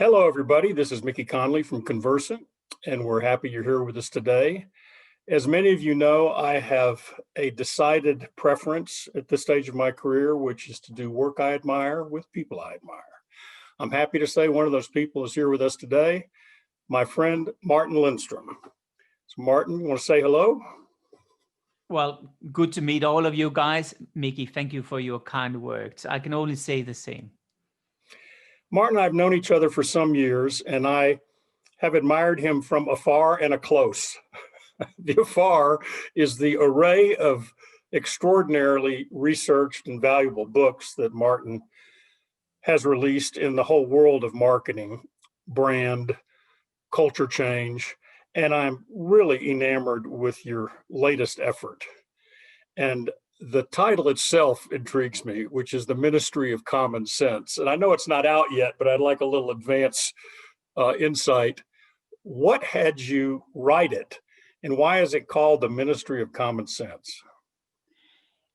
Hello, everybody. This is Mickey Connolly from Conversant, and we're happy you're here with us today. As many of you know, I have a decided preference at this stage of my career, which is to do work I admire with people I admire. I'm happy to say one of those people is here with us today, my friend, Martin Lindstrom. So Martin, you want to say hello? Well, good to meet all of you guys. Mickey, thank you for your kind words. I can only say the same. Martin and I have known each other for some years, and I have admired him from afar and a close. The afar is the array of extraordinarily researched and valuable books that Martin has released in the whole world of marketing, brand, culture change, and I'm really enamored with your latest effort. And the title itself intrigues me, which is the Ministry of Common Sense. And I know it's not out yet, but I'd like a little advance insight. What had you write it? And why is it called the Ministry of Common Sense?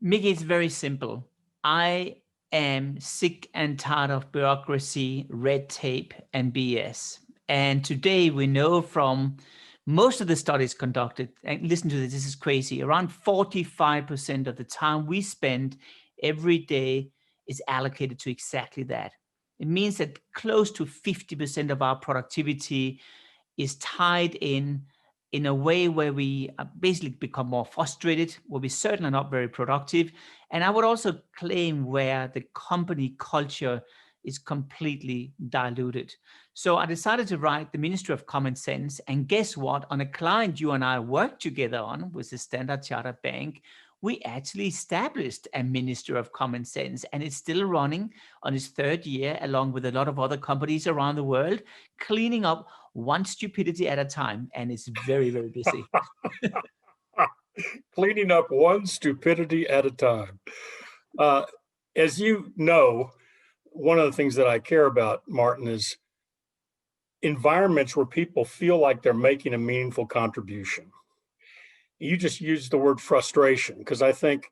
Mickey, it's very simple. I am sick and tired of bureaucracy, red tape, and BS. And today we know from most of the studies conducted, and listen to this is crazy, around 45% of the time we spend every day is allocated to exactly that. It means that close to 50% of our productivity is tied in a way where we basically become more frustrated, where we're certainly not very productive. And I would also claim where the company culture is completely diluted. So I decided to write the Ministry of Common Sense. And guess what? On a client you and I worked together on with the Standard Chartered Bank, we actually established a Ministry of Common Sense, and it's still running on its third year, along with a lot of other companies around the world, cleaning up one stupidity at a time, and it's very, very busy. Cleaning up one stupidity at a time. As you know, one of the things that I care about, Martin, is environments where people feel like they're making a meaningful contribution. You just used the word frustration, because I think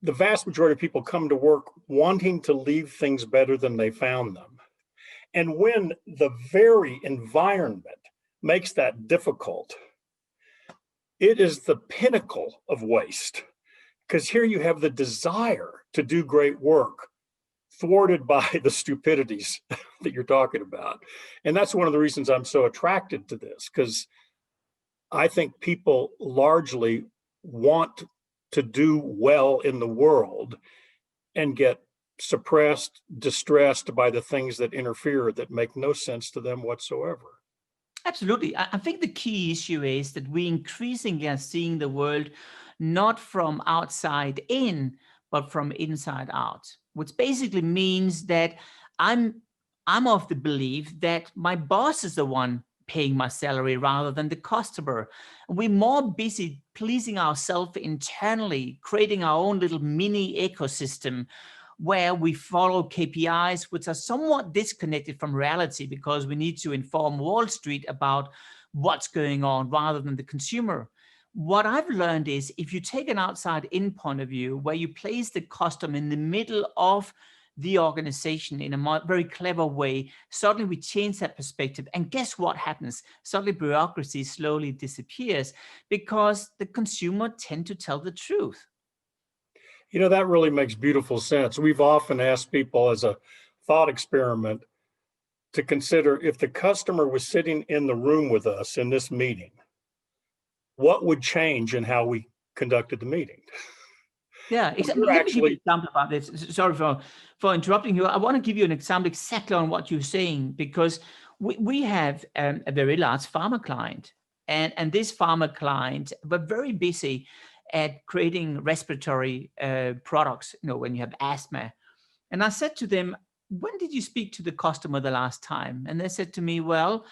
the vast majority of people come to work wanting to leave things better than they found them. And when the very environment makes that difficult, it is the pinnacle of waste, because here you have the desire to do great work thwarted by the stupidities that you're talking about. And that's one of the reasons I'm so attracted to this, because I think people largely want to do well in the world and get suppressed, distressed by the things that interfere that make no sense to them whatsoever. Absolutely. I think the key issue is that we increasingly are seeing the world not from outside in, but from inside out, which basically means that I'm of the belief that my boss is the one paying my salary rather than the customer. We're more busy pleasing ourselves internally, creating our own little mini ecosystem where we follow KPIs, which are somewhat disconnected from reality because we need to inform Wall Street about what's going on rather than the consumer. What I've learned is if you take an outside-in point of view where you place the customer in the middle of the organization in a very clever way, suddenly we change that perspective. And guess what happens? Suddenly bureaucracy slowly disappears because the consumer tend to tell the truth. You know, that really makes beautiful sense. We've often asked people as a thought experiment to consider if the customer was sitting in the room with us in this meeting, what would change in how we conducted the meeting? Yeah, exactly. Let me give you an example about this. Sorry for interrupting you. I want to give you an example exactly on what you're saying, because we have a very large pharma client, and this pharma client were very busy at creating respiratory products, when you have asthma. And I said to them, when did you speak to the customer the last time? And they said to me, well,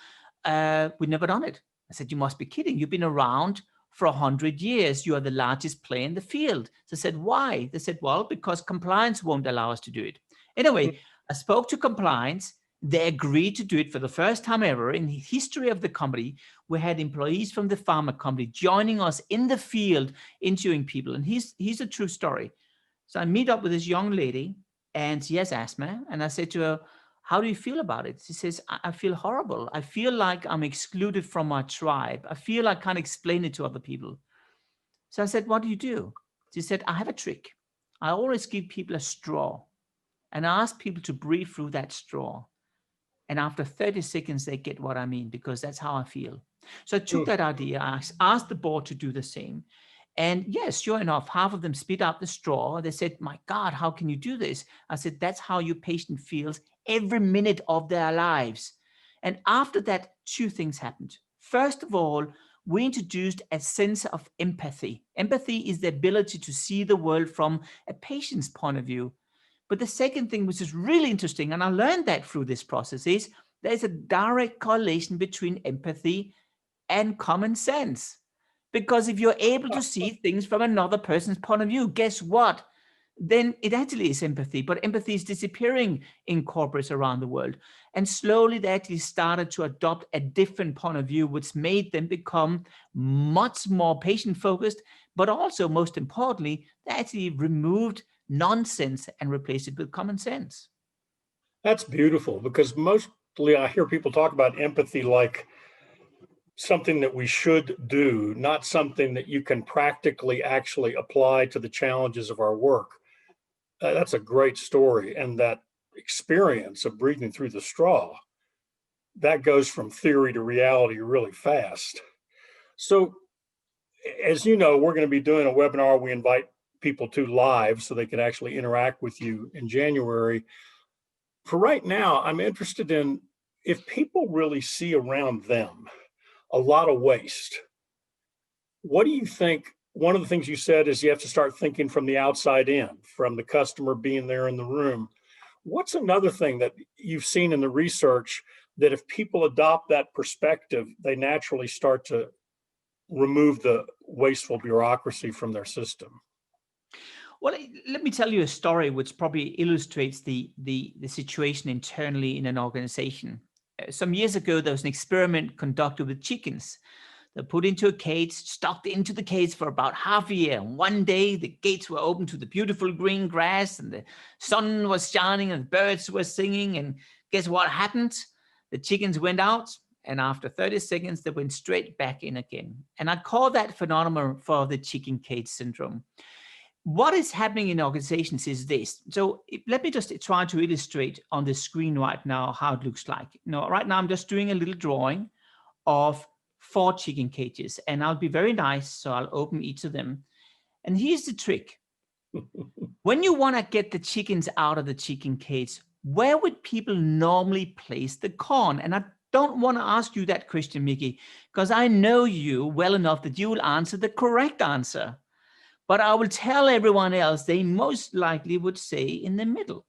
we've never done it. I said, you must be kidding. You've been around for 100 years. You are the largest player in the field. So I said, why? They said, well, because compliance won't allow us to do it. Anyway, I spoke to compliance. They agreed to do it for the first time ever in the history of the company. We had employees from the pharma company joining us in the field, interviewing people. And here's a true story. So I meet up with this young lady, and she has asthma. And I said to her, how do you feel about it? She says, I feel horrible. I feel like I'm excluded from my tribe. I feel I can't explain it to other people. So I said, what do you do? She said, I have a trick. I always give people a straw and I ask people to breathe through that straw. And after 30 seconds, they get what I mean, because that's how I feel. So I took that idea, I asked the board to do the same. And yes, sure enough, half of them spit out the straw. They said, my God, how can you do this? I said, that's how your patient feels every minute of their lives. And after that, two things happened. First of all, we introduced a sense of empathy. Empathy is the ability to see the world from a patient's point of view. But the second thing, which is really interesting, and I learned that through this process, is there's a direct correlation between empathy and common sense. Because if you're able to see things from another person's point of view, guess what? Then it actually is empathy, but empathy is disappearing in corporates around the world. And slowly they actually started to adopt a different point of view, which made them become much more patient focused, but also most importantly, they actually removed nonsense and replaced it with common sense. That's beautiful, because mostly I hear people talk about empathy like something that we should do, not something that you can practically actually apply to the challenges of our work. That's a great story. And that experience of breathing through the straw, that goes from theory to reality really fast. So, as you know, we're going to be doing a webinar we invite people to live so they can actually interact with you in January. For right now, I'm interested in, if people really see around them a lot of waste, what do you think? One of the things you said is you have to start thinking from the outside in, from the customer being there in the room. What's another thing that you've seen in the research that if people adopt that perspective, they naturally start to remove the wasteful bureaucracy from their system? Well, let me tell you a story which probably illustrates the situation internally in an organization. Some years ago, there was an experiment conducted with chickens. They're put into a cage, stuck into the cage for about half a year. And one day, the gates were open to the beautiful green grass, and the sun was shining, and birds were singing. And guess what happened? The chickens went out, and after 30 seconds, they went straight back in again. And I call that phenomenon for the chicken cage syndrome. What is happening in organizations is this. So let me just try to illustrate on the screen right now how it looks like. Right now I'm just doing a little drawing of 4 chicken cages, and I'll be very nice, so I'll open each of them. And here's the trick. When you want to get the chickens out of the chicken cage, where would people normally place the corn? And I don't want to ask you that question, Mickey, because I know you well enough that you will answer the correct answer. But I will tell everyone else they most likely would say in the middle,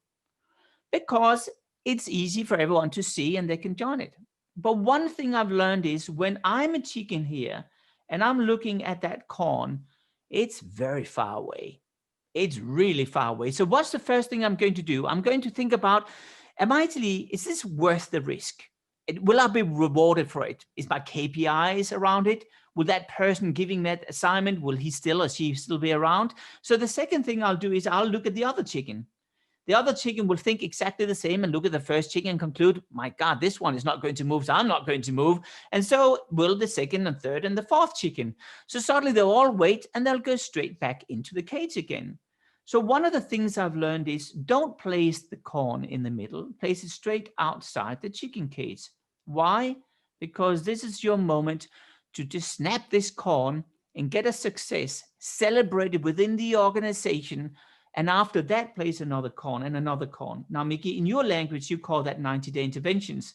because it's easy for everyone to see and they can join it. But one thing I've learned is when I'm a chicken here and I'm looking at that corn, it's very far away. It's really far away. So what's the first thing I'm going to do? I'm going to think about, is this worth the risk? Will I be rewarded for it? Is my KPIs around it? Will that person giving that assignment, will he still or she still be around? So the second thing I'll do is I'll look at the other chicken. The other chicken will think exactly the same and look at the first chicken and conclude, my God, this one is not going to move, so I'm not going to move. And so will the second and third and the fourth chicken. So suddenly they'll all wait and they'll go straight back into the cage again. So one of the things I've learned is don't place the corn in the middle, place it straight outside the chicken cage. Why? Because this is your moment to just snap this corn and get a success, celebrate it within the organization, and after that, place another corn and another corn. Now, Mickey, in your language, you call that 90-day interventions,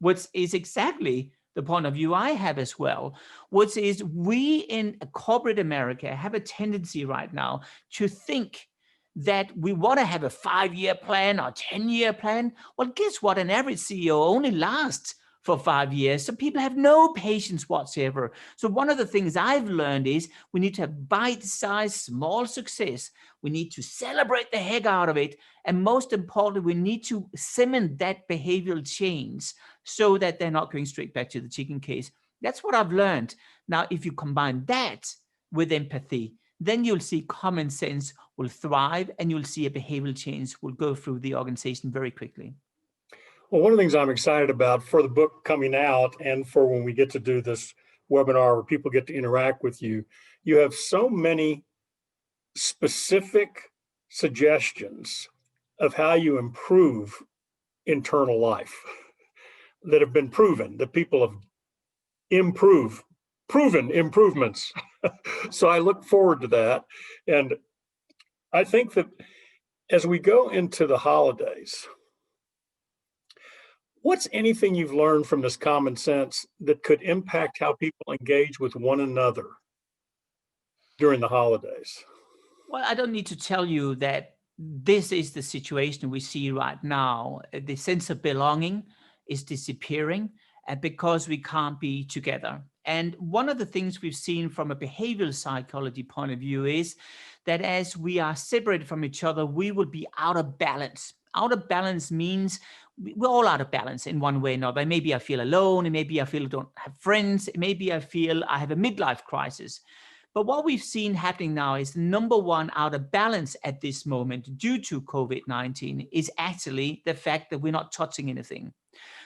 which is exactly the point of view I have as well, which is we in corporate America have a tendency right now to think that we want to have a 5-year plan or 10-year plan. Well, guess what? An average CEO only lasts for 5 years. So people have no patience whatsoever. So one of the things I've learned is we need to have bite-sized, small success. We need to celebrate the heck out of it. And most importantly, we need to cement that behavioral change so that they're not going straight back to the chicken case. That's what I've learned. Now, if you combine that with empathy, then you'll see common sense will thrive and you'll see a behavioral change will go through the organization very quickly. Well, one of the things I'm excited about for the book coming out and for when we get to do this webinar where people get to interact with you, you have so many specific suggestions of how you improve internal life that have been proven, that people have proven improvements. So I look forward to that. And I think that as we go into the holidays, what's anything you've learned from this common sense that could impact how people engage with one another during the holidays? Well, I don't need to tell you that this is the situation we see right now. The sense of belonging is disappearing because we can't be together. And one of the things we've seen from a behavioral psychology point of view is that as we are separated from each other, we will be out of balance. Out of balance means we're all out of balance in one way or another. Maybe I feel alone, and maybe I feel I don't have friends, maybe I feel I have a midlife crisis. But what we've seen happening now is number one out of balance at this moment due to COVID-19 is actually the fact that we're not touching anything.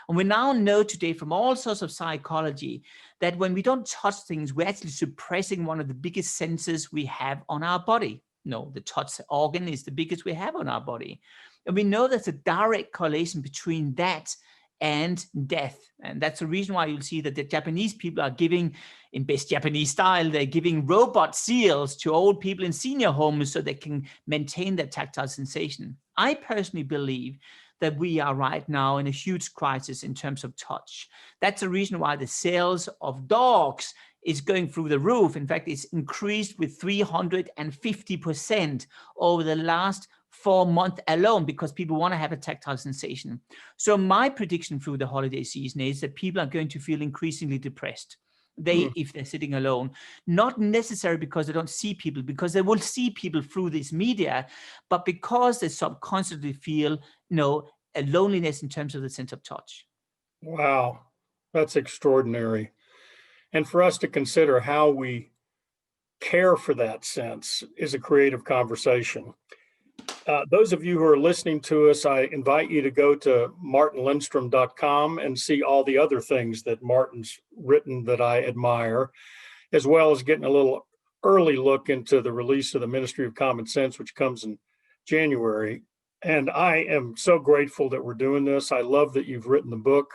And we now know today from all sorts of psychology that when we don't touch things, we're actually suppressing one of the biggest senses we have on our body. No, the touch organ is the biggest we have on our body. And we know there's a direct correlation between that and death. And that's the reason why you'll see that the Japanese people are giving, in best Japanese style, they're giving robot seals to old people in senior homes so they can maintain their tactile sensation. I personally believe that we are right now in a huge crisis in terms of touch. That's the reason why the sales of dogs is going through the roof. In fact, it's increased with 350% over the last 4 months alone because people want to have a tactile sensation. So my prediction through the holiday season is that people are going to feel increasingly depressed. If they're sitting alone, not necessarily because they don't see people, because they will see people through this media, but because they subconsciously feel, a loneliness in terms of the sense of touch. Wow, that's extraordinary. And for us to consider how we care for that sense is a creative conversation. Those of you who are listening to us, I invite you to go to martinlindstrom.com and see all the other things that Martin's written that I admire, as well as getting a little early look into the release of the Ministry of Common Sense, which comes in January. And I am so grateful that we're doing this. I love that you've written the book,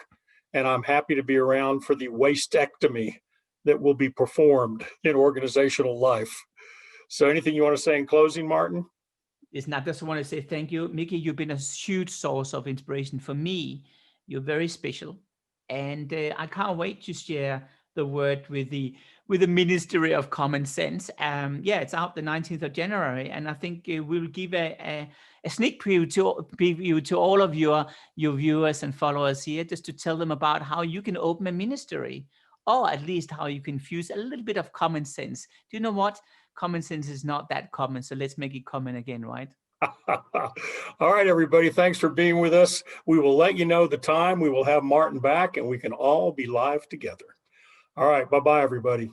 and I'm happy to be around for the wastectomy that will be performed in organizational life. So anything you want to say in closing, Martin? Listen, I just want to say thank you, Mickey. You've been a huge source of inspiration for me. You're very special, and I can't wait to share the word with the Ministry of Common Sense. Yeah, it's out the 19th of January, and I think we'll give a sneak preview to all of your viewers and followers here, just to tell them about how you can open a ministry, or at least how you can fuse a little bit of common sense. Do you know what? Common sense is not that common, so let's make it common again, right? All right, everybody, thanks for being with us. We will let you know the time we will have Martin back, and we can all be live together. All right, bye-bye, everybody.